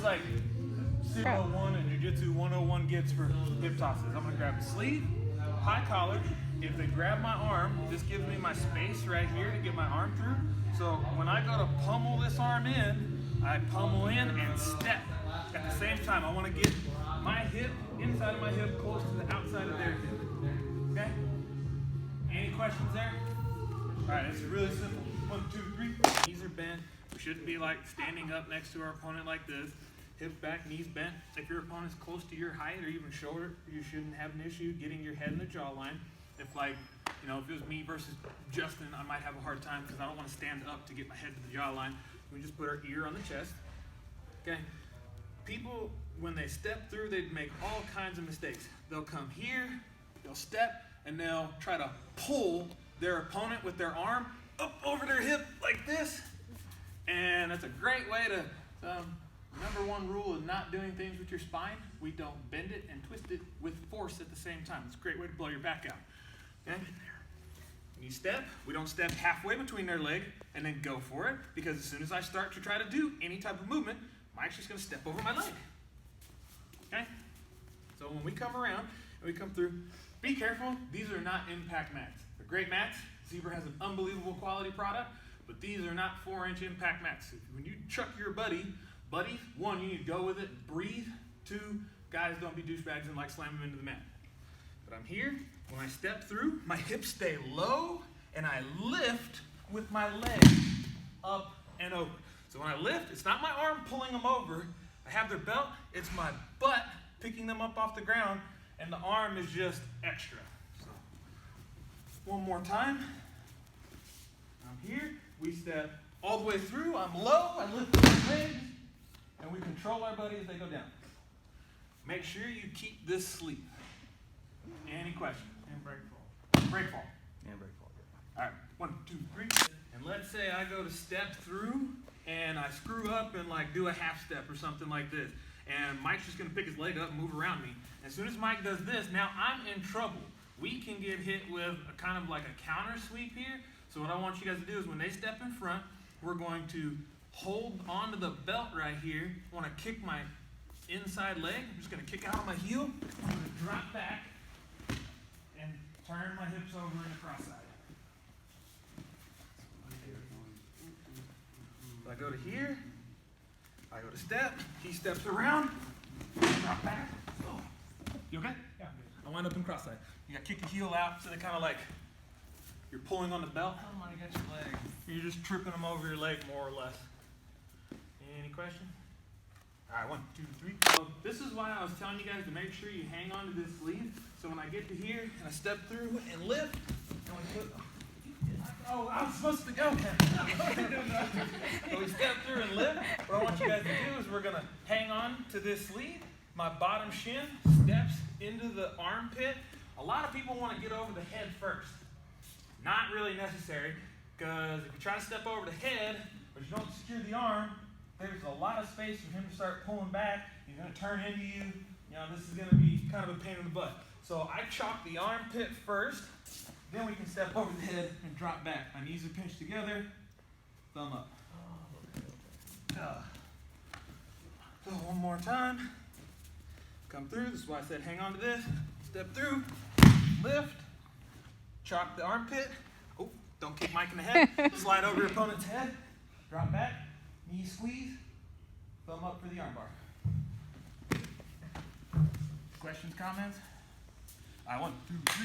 like 0-1 and Jiu-Jitsu 101 gets for hip tosses. I'm gonna grab the sleeve, high collar. If they grab my arm, this gives me my space right here to get my arm through. So when I go to pummel this arm in, I pummel in and step. At the same time, I want to get my hip, inside of my hip, close to the outside of their hip. Okay? Any questions there? Alright, it's really simple. 1, 2, 3. Knees are bent. We shouldn't be like standing up next to our opponent like this. Hips back, knees bent. If your opponent's close to your height or even shorter, you shouldn't have an issue getting your head in the jawline. If if it was me versus Justin, I might have a hard time because I don't want to stand up to get my head to the jawline. We just put our ear on the chest. Okay? People, when they step through, they make all kinds of mistakes. They'll come here, they'll step, and they'll try to pull their opponent with their arm up over their hip like this. And that's a great way to, number one rule is not doing things with your spine. We don't bend it and twist it with force at the same time. It's a great way to blow your back out. Okay? When you step, we don't step halfway between their leg and then go for it, because as soon as I start to try to do any type of movement, Mike's just going to step over my leg. Okay? So when we come around and we come through, be careful. These are not impact mats. They're great mats. Zebra has an unbelievable quality product, but these are not 4-inch impact mats. When you chuck your buddies, one, you need to go with it, breathe. Two, guys, don't be douchebags and like slam them into the mat. But I'm here. When I step through, my hips stay low, and I lift with my leg up and over. So when I lift, it's not my arm pulling them over. I have their belt. It's my butt picking them up off the ground, and the arm is just extra. So one more time. I'm here. We step all the way through. I'm low. I lift my legs, and we control our buddy as they go down. Make sure you keep this sleep. Any questions? And break fall. Break fall. And break fall. All right, 1, 2, 3. And let's say I go to step through and I screw up and like do a half step or something like this. And Mike's just gonna pick his leg up and move around me. As soon as Mike does this, now I'm in trouble. We can get hit with a kind of like a counter sweep here. So what I want you guys to do is when they step in front, we're going to hold onto the belt right here. I wanna kick my inside leg. I'm just gonna kick out on my heel. I'm gonna drop back and turn my hips over in the cross side. So I go to here, I go to step, he steps around, drop back. Oh. You okay? Yeah. I wind up in cross side. You gotta kick your heel out so they kind of like, you're pulling on the belt. Oh my, got your leg. You're just tripping them over your leg more or less. Any questions? All right, 1, 2, 3. So this is why I was telling you guys to make sure you hang on to this sleeve. So when I get to here and I step through and lift, and we put, oh, I'm supposed to go. So we step through and lift. What I want you guys to do is we're gonna hang on to this sleeve. My bottom shin steps into the armpit. A lot of people want to get over the head first. Not really necessary, because if you try to step over the head, but you don't secure the arm, there's a lot of space for him to start pulling back. He's going to turn into you. This is going to be kind of a pain in the butt. So I chalk the armpit first. Then we can step over the head and drop back. My knees are pinched together. Thumb up. So one more time. Come through. This is why I said hang on to this. Step through. Lift. Chalk the armpit. Oh, don't kick Mike in the head. Slide over your opponent's head. Drop back. Knee squeeze, thumb up for the armbar. Questions, comments? 1, 2, 3.